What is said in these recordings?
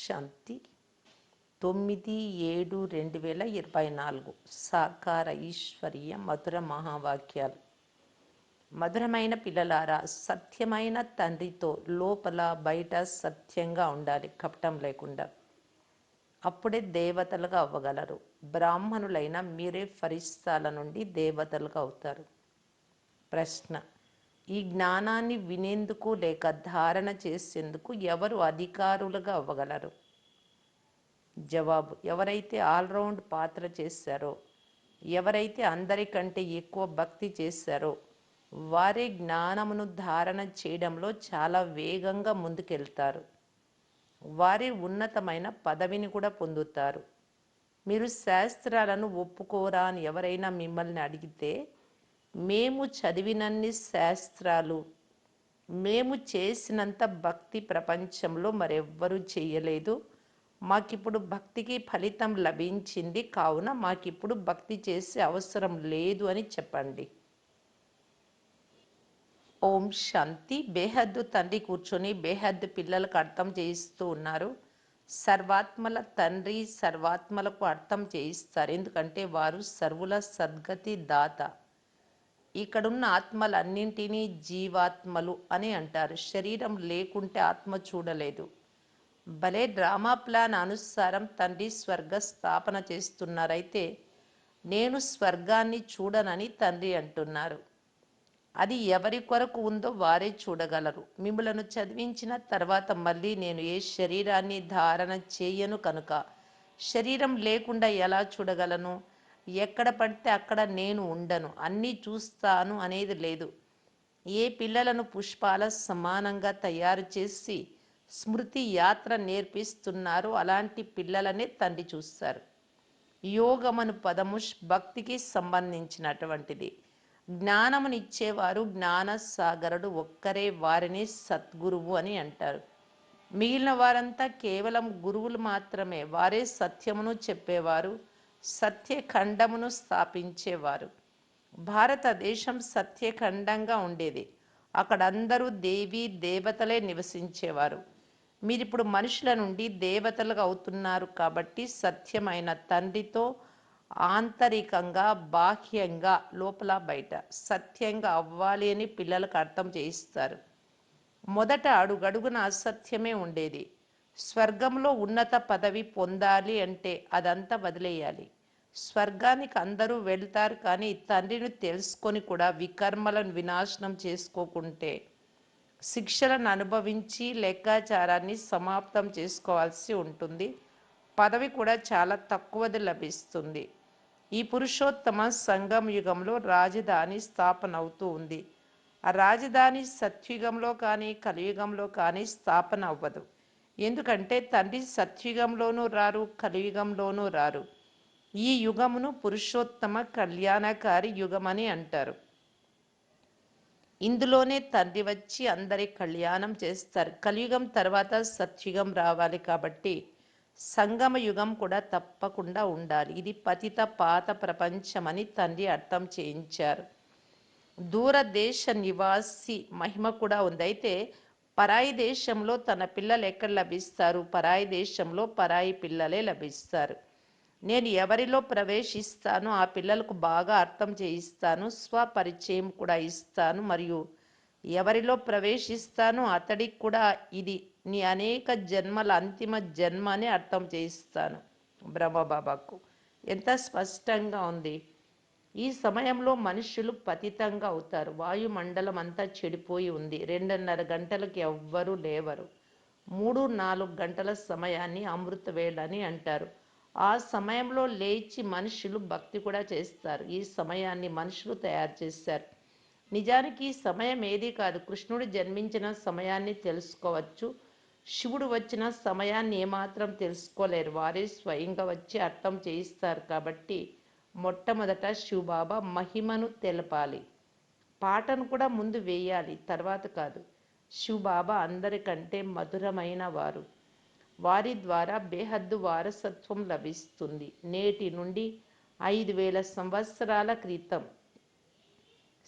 శాంతి 9/7/2024 సాకార ఈశ్వరీయ మధుర మహావాక్యాలు. మధురమైన పిల్లలారా, సత్యమైన తండ్రితో లోపల బయట సత్యంగా ఉండాలి, కపటం లేకుండా. అప్పుడే దేవతలుగా అవ్వగలరు. బ్రాహ్మణులైన మీరే ఫరిస్తాల నుండి దేవతలుగా అవుతారు. ప్రశ్న: ఈ జ్ఞానాన్ని వినేందుకు లేక ధారణ చేసేందుకు ఎవరు అధికారులుగా అవ్వగలరు? జవాబు: ఎవరైతే ఆల్రౌండ్ పాత్ర చేశారో, ఎవరైతే అందరికంటే ఎక్కువ భక్తి చేశారో వారే జ్ఞానమును ధారణ చేయడంలో చాలా వేగంగా ముందుకెళ్తారు. వారే ఉన్నతమైన పదవిని కూడా పొందుతారు. మీరు శాస్త్రాలను ఒప్పుకోరా అని ఎవరైనా మిమ్మల్ని అడిగితే, మేము చదివినన్ని శాస్త్రాలు, మేము చేసినంత భక్తి ప్రపంచంలో మరెవ్వరూ చేయలేదు. మాకిప్పుడు భక్తికి ఫలితం లభించింది, కావున మాకిప్పుడు భక్తి చేసే అవసరం లేదు అని చెప్పండి. ఓం శాంతి. బేహద్దు తండ్రి కూర్చొని బేహద్దు పిల్లలకు అర్థం చేయిస్తూ ఉన్నారు. సర్వాత్మల తండ్రి సర్వాత్మలకు అర్థం చేయిస్తారు, ఎందుకంటే వారు సర్వుల సద్గతి దాత. ఇక్కడున్న ఆత్మలన్నింటినీ జీవాత్మలు అని అంటారు. శరీరం లేకుంటే ఆత్మ చూడలేదు. భలే డ్రామా ప్లాన్ అనుసారం తండ్రి స్వర్గ స్థాపన చేస్తున్నారైతే నేను స్వర్గాన్ని చూడనని తండ్రి అంటున్నారు. అది ఎవరి కొరకు ఉందో వారే చూడగలరు. మిమ్మలను చదివించిన తర్వాత మళ్ళీ నేను ఏ శరీరాన్ని ధారణ చేయను కనుక శరీరం లేకుండా ఎలా చూడగలను? ఎక్కడ పడితే అక్కడ నేను ఉండను, అన్నీ చూస్తాను అనేది లేదు. ఏ పిల్లలను పుష్పాల సమానంగా తయారు చేసి స్మృతి యాత్ర నేర్పిస్తున్నారో అలాంటి పిల్లలనే తండ్రి చూస్తారు. యోగమను పదము భక్తికి సంబంధించినటువంటిది. జ్ఞానమునిచ్చేవారు జ్ఞానసాగరుడు ఒక్కరే, వారిని సద్గురువు అని అంటారు. మిగిలిన వారంతా కేవలం గురువులు మాత్రమే. వారే సత్యమును చెప్పేవారు, సత్యఖండమును స్థాపించేవారు. భారతదేశం సత్యఖండంగా ఉండేది. అక్కడ అందరూ దేవీ దేవతలే నివసించేవారు. మీరిప్పుడు మనుషుల నుండి దేవతలుగా అవుతున్నారు కాబట్టి సత్యమైన తండ్రితో ఆంతరికంగా బాహ్యంగా లోపల బయట సత్యంగా అవ్వాలి అని పిల్లలకు అర్థం చేయిస్తారు. మొదట అడుగడుగున అసత్యమే ఉండేది. స్వర్గంలో ఉన్నత పదవి పొందాలి అంటే అదంతా వదిలేయాలి. స్వర్గానికి అందరూ వెళ్తారు, కానీ తండ్రిని తెలుసుకొని కూడా వికర్మలను వినాశనం చేసుకోకుంటే శిక్షలను అనుభవించి లెక్కాచారాన్ని సమాప్తం చేసుకోవాల్సి ఉంటుంది. పదవి కూడా చాలా తక్కువది లభిస్తుంది. ఈ పురుషోత్తమ సంగమ యుగంలో రాజధాని స్థాపన అవుతూ ఉంది. ఆ రాజధాని సత్యుగంలో కానీ కలియుగంలో కానీ స్థాపన అవ్వదు. ఎందుకంటే తండ్రి సత్యుగంలోనూ రారు, కలియుగంలోనూ రారు. ఈ యుగమును పురుషోత్తమ కళ్యాణకారి యుగమని అంటారు. ఇందులోనే తండ్రి వచ్చి అందరి కళ్యాణం చేస్తారు. కలియుగం తర్వాత సత్యుగం రావాలి కాబట్టి సంగమ యుగం కూడా తప్పకుండా ఉండాలి. ఇది పతిత పాత ప్రపంచమని తండ్రి అర్థం చేయించారు. దూరదేశ నివాసి మహిమ కూడా ఉంది. అయితే పరాయి దేశంలో తన పిల్లలు ఎక్కడ లభిస్తారు? పరాయి దేశంలో పరాయి పిల్లలే లభిస్తారు. నేను ఎవరిలో ప్రవేశిస్తానో ఆ పిల్లలకు బాగా అర్థం చేయిస్తాను, స్వపరిచయం కూడా ఇస్తాను. మరియు ఎవరిలో ప్రవేశిస్తానో అతడికి కూడా ఇది నీ అనేక జన్మల అంతిమ జన్మ అని అర్థం చేయిస్తాను. బ్రహ్మబాబాకు ఎంత స్పష్టంగా ఉంది. ఈ సమయంలో మనుషులు పతితంగా అవుతారు. వాయుమండలం అంతా చెడిపోయి ఉంది. 2:30 గంటలకు ఎవ్వరూ లేవరు. 3-4 గంటల సమయాన్ని అమృత వేళ అని అంటారు. ఆ సమయంలో లేచి మనుషులు భక్తి కూడా చేస్తారు. ఈ సమయాన్ని మనుషులు తయారు చేశారు. నిజానికి ఈ సమయం ఏది కాదు. కృష్ణుడు జన్మించిన సమయాన్ని తెలుసుకోవచ్చు, శివుడు వచ్చిన సమయాన్ని ఏమాత్రం తెలుసుకోలేరు. వారే స్వయంగా వచ్చి అర్థం చేయిస్తారు. కాబట్టి మొట్టమొదట శివబాబా మహిమను తెలపాలి. పాటను కూడా ముందు వేయాలి, తర్వాత కాదు. శివబాబా అందరికంటే మధురమైన వారు. వారి ద్వారా బేహద్దు వారసత్వం లభిస్తుంది. నేటి నుండి 5000 సంవత్సరాల క్రితం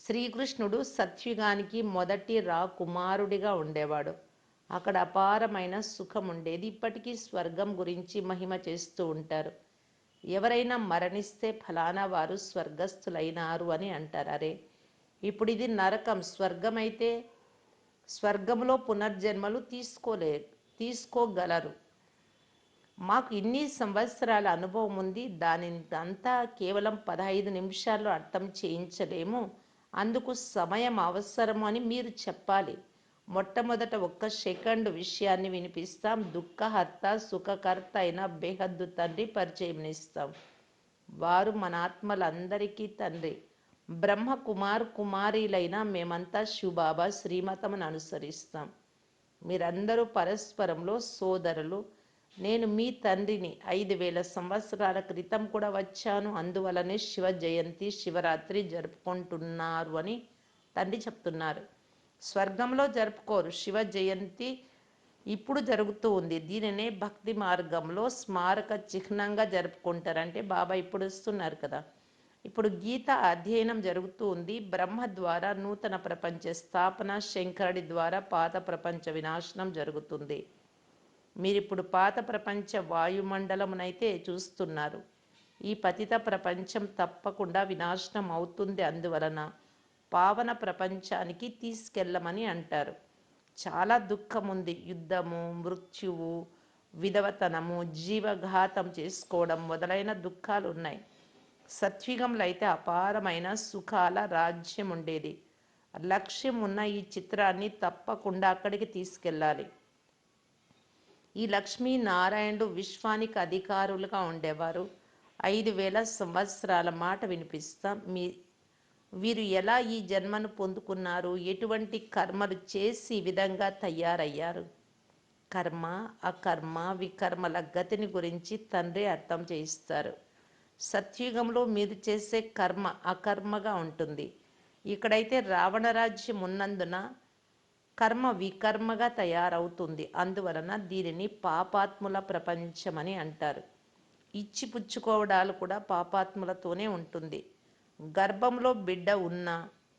శ్రీకృష్ణుడు సత్యుగానికి మొదటి రాకుమారుడిగా ఉండేవాడు. అక్కడ అపారమైన సుఖం ఉండేది. ఇప్పటికీ స్వర్గం గురించి మహిమ చేస్తూ ఉంటారు. ఎవరైనా మరణిస్తే ఫలానా వారు స్వర్గస్థులైనారు అని అంటారు. అరే, ఇప్పుడు ఇది నరకం. స్వర్గమైతే స్వర్గంలో పునర్జన్మలు తీసుకోగలరు. మాకు ఇన్ని సంవత్సరాల అనుభవం ఉంది. దానింతా కేవలం 15 నిమిషాల్లో అర్థం చేయించలేము. అందుకు సమయం అవసరం అని మీరు చెప్పాలి. మొట్టమొదట ఒక్క సెకండ్ విషయాన్ని వినిపిస్తాం. దుఃఖహర్త సుఖకర్త అయిన బేహద్దు తండ్రి పరిచయం ఇస్తాం. వారు మన ఆత్మలందరికీ తండ్రి. బ్రహ్మ కుమారీలైన మేమంతా శివబాబా శ్రీమతమును అనుసరిస్తాం. మీరందరూ పరస్పరంలో సోదరులు. నేను మీ తండ్రిని 5000 సంవత్సరాల క్రితం కూడా వచ్చాను. అందువలనే శివ జయంతి శివరాత్రి జరుపుకుంటున్నారు అని తండ్రి చెప్తున్నారు. స్వర్గంలో జరుపుకోరు. శివ జయంతి ఇప్పుడు జరుగుతూ ఉంది. దీనినే భక్తి మార్గంలో స్మారక చిహ్నంగా జరుపుకుంటారు. అంటే బాబా ఇప్పుడు వస్తున్నారు కదా. ఇప్పుడు గీత అధ్యయనం జరుగుతూ ఉంది. బ్రహ్మ ద్వారా నూతన ప్రపంచ స్థాపన, శంకరుడి ద్వారా పాత ప్రపంచ వినాశనం జరుగుతుంది. మీరిప్పుడు పాత ప్రపంచ వాయుమండలమునైతే చూస్తున్నారు. ఈ పతిత ప్రపంచం తప్పకుండా వినాశనం అవుతుంది. అందువలన పావన ప్రపంచానికి తీసుకెళ్ళమని అంటారు. చాలా దుఃఖం ఉంది. యుద్ధము, మృత్యువు, విధవతనము, జీవఘాతం చేసుకోవడం మొదలైన దుఃఖాలు ఉన్నాయి. సత్యుగంలో అయితే అపారమైన సుఖాల రాజ్యం ఉండేది. లక్ష్యం ఉన్న ఈ చిత్రాన్ని తప్పకుండా అక్కడికి తీసుకెళ్ళాలి. ఈ లక్ష్మీనారాయణుడు విశ్వానికి అధికారులుగా ఉండేవారు. 5000 సంవత్సరాల మాట వినిపిస్తాం. వీరు ఎలా ఈ జన్మను పొందుకున్నారు, ఎటువంటి కర్మలు చేసి ఈ విధంగా తయారయ్యారు, కర్మ అకర్మ వికర్మల గతిని గురించి తండ్రి అర్థం చేయిస్తారు. సత్యుగంలో మీరు చేసే కర్మ అకర్మగా ఉంటుంది. ఇక్కడైతే రావణ రాజ్యం ఉన్నందున కర్మ వికర్మగా తయారవుతుంది. అందువలన దీనిని పాపాత్ముల ప్రపంచమని అంటారు. ఇచ్చిపుచ్చుకోవడాలు కూడా పాపాత్ములతోనే ఉంటుంది. గర్భంలో బిడ్డ ఉన్నా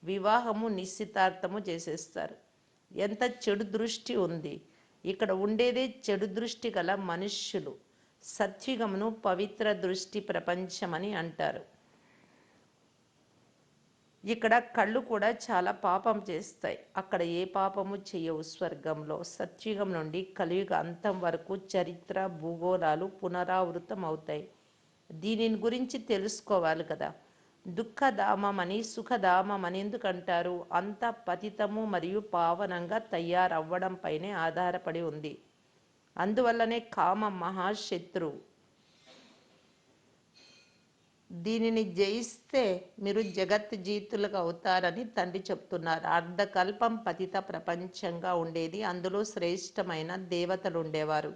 వివాహము నిశ్చితార్థము చేసేస్తారు. ఎంత చెడు దృష్టి ఉంది. ఇక్కడ ఉండేదే చెడు దృష్టి గల మనుష్యులు. సత్యుగమును పవిత్ర దృష్టి ప్రపంచమని అంటారు. ఇక్కడ కళ్ళు కూడా చాలా పాపం చేస్తాయి. అక్కడ ఏ పాపము చేయవు. స్వర్గంలో సత్యుగం నుండి కలియుగ అంతం వరకు చరిత్ర భూగోళాలు పునరావృతం అవుతాయి. దీనిని గురించి తెలుసుకోవాలి కదా. దుఃఖధామమని సుఖధామమని ఎందుకంటారు? అంత పతితము మరియు పావనంగా తయారవ్వడంపైనే ఆధారపడి ఉంది. అందువల్లనే కామ మహాశత్రువు. దీనిని జయిస్తే మీరు జగత్ జీతులుగా అవుతారని తండ్రి చెప్తున్నారు. అర్ధకల్పం పతిత ప్రపంచంగా ఉండేది. అందులో శ్రేష్టమైన దేవతలు ఉండేవారు.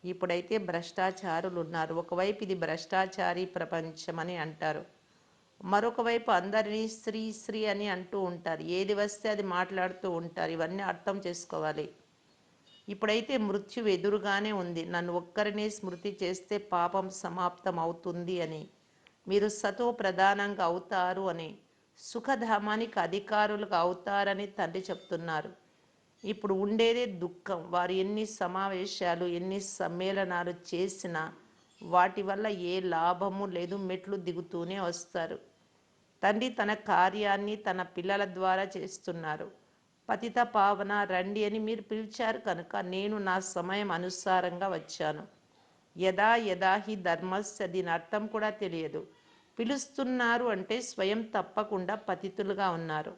ఇప్పుడైతే భ్రష్టాచారులు ఉన్నారు. ఒకవైపు ఇది భ్రష్టాచారి ప్రపంచం అని అంటారు. మరొక వైపు అందరినీ శ్రీ శ్రీ అని అంటూ ఉంటారు. ఏది వస్తే అది మాట్లాడుతూ ఉంటారు. ఇవన్నీ అర్థం చేసుకోవాలి. ఇప్పుడైతే మృత్యు ఎదురుగానే ఉంది. నన్ను ఒక్కరినే స్మృతి చేస్తే పాపం సమాప్తం అవుతుంది అని, మీరు సతో ప్రధానంగా అవుతారు అని, సుఖధామానికి అధికారులుగా అవుతారని తండ్రి చెప్తున్నారు. ఇప్పుడు ఉండేదే దుఃఖం. వారు ఎన్ని సమావేశాలు ఎన్ని సమ్మేళనాలు చేసినా వాటి వల్ల ఏ లాభము లేదు. మెట్లు దిగుతూనే వస్తారు. తండ్రి తన కార్యాన్ని తన పిల్లల ద్వారా చేస్తున్నారు. పతిత పావన రండి అని మీరు పిలిచారు కనుక నేను నా సమయం అనుసారంగా వచ్చాను. యదా యదా హి ధర్మస్య, దీని అర్థం కూడా తెలియదు. పిలుస్తున్నారు అంటే స్వయం తప్పకుండా పతితులుగా ఉన్నారు.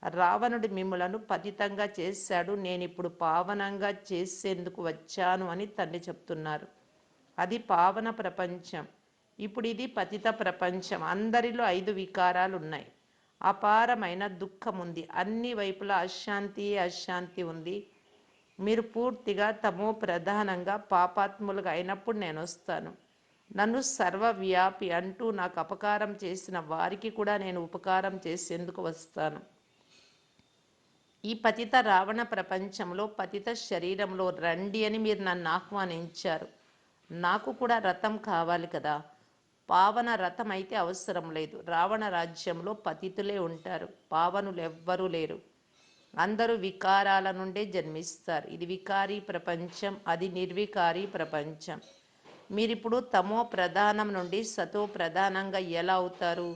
రావణుడు మిమ్ములను పతితంగా చేశాడు. నేను ఇప్పుడు పావనంగా చేసేందుకు వచ్చాను అని తండ్రి చెప్తున్నారు. అది పావన ప్రపంచం. ఇప్పుడు ఇది పతిత ప్రపంచం. అందరిలో 5 వికారాలు ఉన్నాయి. అపారమైన దుఃఖం ఉంది. అన్ని వైపులా అశాంతి ఉంది. మీరు పూర్తిగా తమో ప్రధానంగా పాపాత్ములుగా అయినప్పుడు నేను వస్తాను. నన్ను సర్వవ్యాపి అంటూ నాకు అపకారం చేసిన వారికి కూడా నేను ఉపకారం చేసేందుకు వస్తాను. ఈ పతిత రావణ ప్రపంచంలో పతిత శరీరంలో రండి అని మీరు నన్ను ఆహ్వానించారు. నాకు కూడా రథం కావాలి కదా. పావన రథం అయితే అవసరం లేదు. రావణ రాజ్యంలో పతితులే ఉంటారు. పావనులు ఎవ్వరూ లేరు. అందరూ వికారాల నుండే జన్మిస్తారు. ఇది వికారీ ప్రపంచం, అది నిర్వికారీ ప్రపంచం. మీరిప్పుడు తమో ప్రధానం నుండి సతో ప్రధానంగా ఎలా అవుతారు?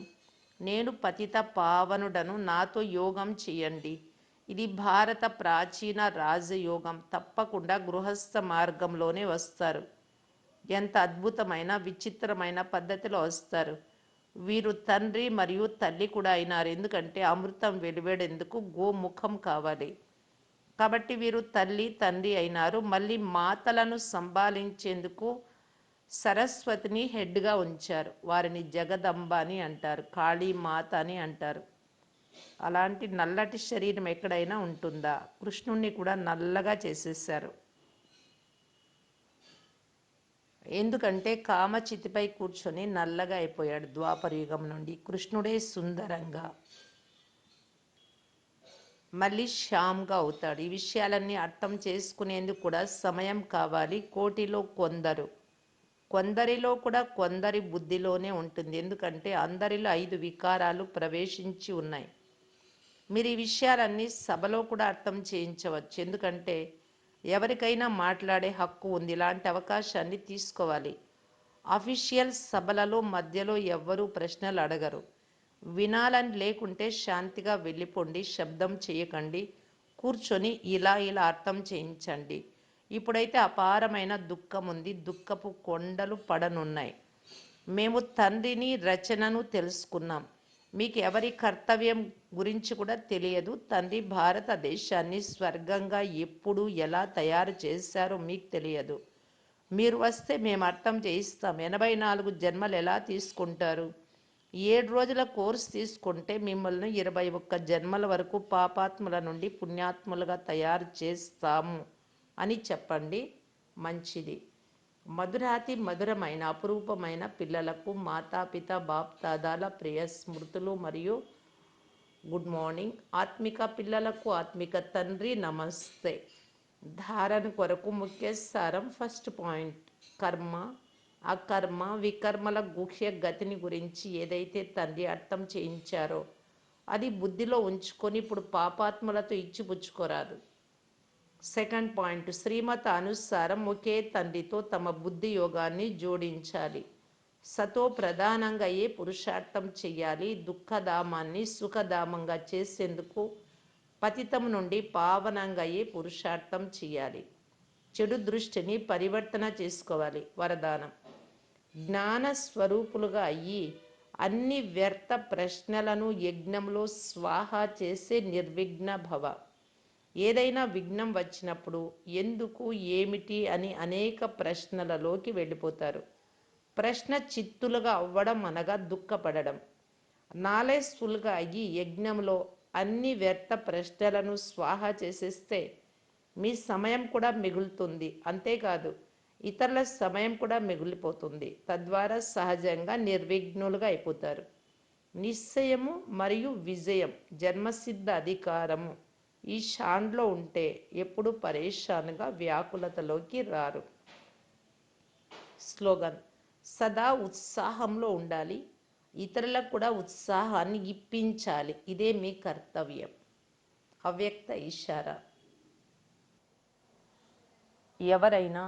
నేను పతిత పావనుడను, నాతో యోగం చేయండి. ఇది భారత ప్రాచీన రాజయోగం. తప్పకుండా గృహస్థ మార్గంలోనే వస్తారు. ఎంత అద్భుతమైన విచిత్రమైన పద్ధతిలో వస్తారు. వీరు తండ్రి మరియు తల్లి కూడా అయినారు. ఎందుకంటే అమృతం వెలువడేందుకు గోముఖం కావాలి. కాబట్టి వీరు తల్లి తండ్రి అయినారు. మళ్ళీ మాతలను సంభాళించేందుకు సరస్వతిని హెడ్గా ఉంచారు. వారిని జగదంబ అని అంటారు, కాళీమాత అని అంటారు. అలాంటి నల్లటి శరీరం ఎక్కడైనా ఉంటుందా? కృష్ణుణ్ణి కూడా నల్లగా చేసేసారు. ఎందుకంటే కామచితిపై కూర్చొని నల్లగా అయిపోయాడు ద్వాపర యుగం నుండి. కృష్ణుడే సుందరంగా మళ్ళీ శ్యామ్గా అవుతాడు. ఈ విషయాలన్నీ అర్థం చేసుకునేందుకు కూడా సమయం కావాలి. కొందరిలో కూడా కొందరి బుద్ధిలోనే ఉంటుంది. ఎందుకంటే అందరిలో 5 వికారాలు ప్రవేశించి ఉన్నాయి. మీరు ఈ విషయాలన్నీ సభలో కూడా అర్థం చేయించవచ్చు. ఎందుకంటే ఎవరికైనా మాట్లాడే హక్కు ఉంది. ఇలాంటి అవకాశాన్ని తీసుకోవాలి. అఫీషియల్ సభలలో మధ్యలో ఎవ్వరూ ప్రశ్నలు అడగరు. వినాలని లేకుంటే శాంతిగా వెళ్ళిపోండి, శబ్దం చేయకండి, కూర్చొని ఇలా అర్థం చేయించండి. ఇప్పుడైతే అపారమైన దుఃఖం ఉంది. దుఃఖపు కొండలు పడనున్నాయి. మేము తండ్రిని రచనను తెలుసుకున్నాం. మీకు ఎవరి కర్తవ్యం గురించి కూడా తెలియదు. తండ్రి భారతదేశాన్ని స్వర్గంగా ఎప్పుడు ఎలా తయారు చేశారో మీకు తెలియదు. మీరు వస్తే మేము అర్థం చేయిస్తాం. 84 జన్మలు ఎలా తీసుకుంటారు? 7 రోజుల కోర్స్ తీసుకుంటే మిమ్మల్ని 21 జన్మల వరకు పాపాత్ముల నుండి పుణ్యాత్ములుగా తయారు చేస్తాము అని చెప్పండి. మంచిది. మధురాతి మధురమైన అపురూపమైన పిల్లలకు మాతాపిత బాప్దాదాల ప్రియ స్మృతులు మరియు గుడ్ మార్నింగ్. ఆత్మిక పిల్లలకు ఆత్మిక తండ్రి నమస్తే. ధారణ కొరకు ముఖ్య సారం. ఫస్ట్ పాయింట్, కర్మ, అకర్మ, వికర్మల గుహ్య గతిని గురించి ఏదైతే తండ్రి అర్థం చేయించారో అది బుద్ధిలో ఉంచుకొని ఇప్పుడు పాపాత్ములతో ఇచ్చిపుచ్చుకోరాదు. సెకండ్ పాయింట్, శ్రీమత అనుసారం ఒకే తండ్రితో తమ బుద్ధి యోగాన్ని జోడించాలి. సతో ప్రధానంగా పురుషార్థం చెయ్యాలి. దుఃఖధామాన్ని సుఖధామంగా చేసేందుకు పతితం నుండి పావనంగా పురుషార్థం చెయ్యాలి. చెడు దృష్టిని పరివర్తన చేసుకోవాలి. వరదానం, జ్ఞాన స్వరూపులుగా అయ్యి అన్ని వ్యర్థ ప్రశ్నలను యజ్ఞంలో స్వాహా చేసే నిర్విఘ్న భవ. ఏదైనా విఘ్నం వచ్చినప్పుడు ఎందుకు, ఏమిటి అని అనేక ప్రశ్నలలోకి వెళ్ళిపోతారు. ప్రశ్న చిత్తులుగా అవ్వడం అనగా దుఃఖపడడం. నాలెడ్జ్ఫుల్గా అయ్యి యజ్ఞంలో అన్ని వ్యర్థ ప్రశ్నలను స్వాహా చేసేస్తే మీ సమయం కూడా మిగులుతుంది. అంతేకాదు ఇతరుల సమయం కూడా మిగిలిపోతుంది. తద్వారా సహజంగా నిర్విఘ్నులుగా అయిపోతారు. నిశ్చయము మరియు విజయం, జన్మసిద్ధ అధికారము ఈ షాన్లో ఉంటే ఎప్పుడు పరేషాన్గా వ్యాకులతలోకి రారు. స్లోగన్, సదా ఉత్సాహంలో ఉండాలి. ఇతరులకు కూడా ఉత్సాహాన్ని ఇప్పించాలి. ఇదే మీ కర్తవ్యం. అవ్యక్త ఇషారా. ఎవరైనా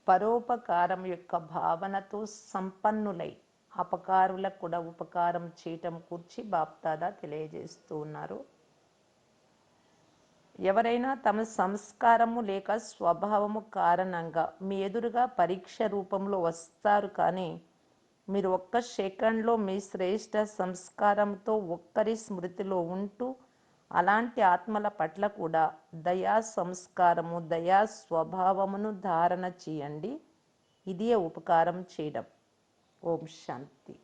పరోపకారం యొక్క భావనతో సంపన్నులై అపకారులకు కూడా ఉపకారం చేయటం కూర్చి బాప్దాదా తెలియజేస్తూ ఉన్నారు. ఎవరైనా తమ సంస్కారము లేక స్వభావము కారణంగా మీ ఎదురుగా పరీక్ష రూపంలో వస్తారు. కానీ మీరు ఒక్క సెకండ్లో మీ శ్రేష్ఠ సంస్కారంతో ఒక్కరి స్మృతిలో ఉంటూ అలాంటి ఆత్మల పట్ల కూడా దయా సంస్కారము, దయా స్వభావమును ధారణ చేయండి. ఇదే ఉపకారం చేయడం. ఓం శాంతి.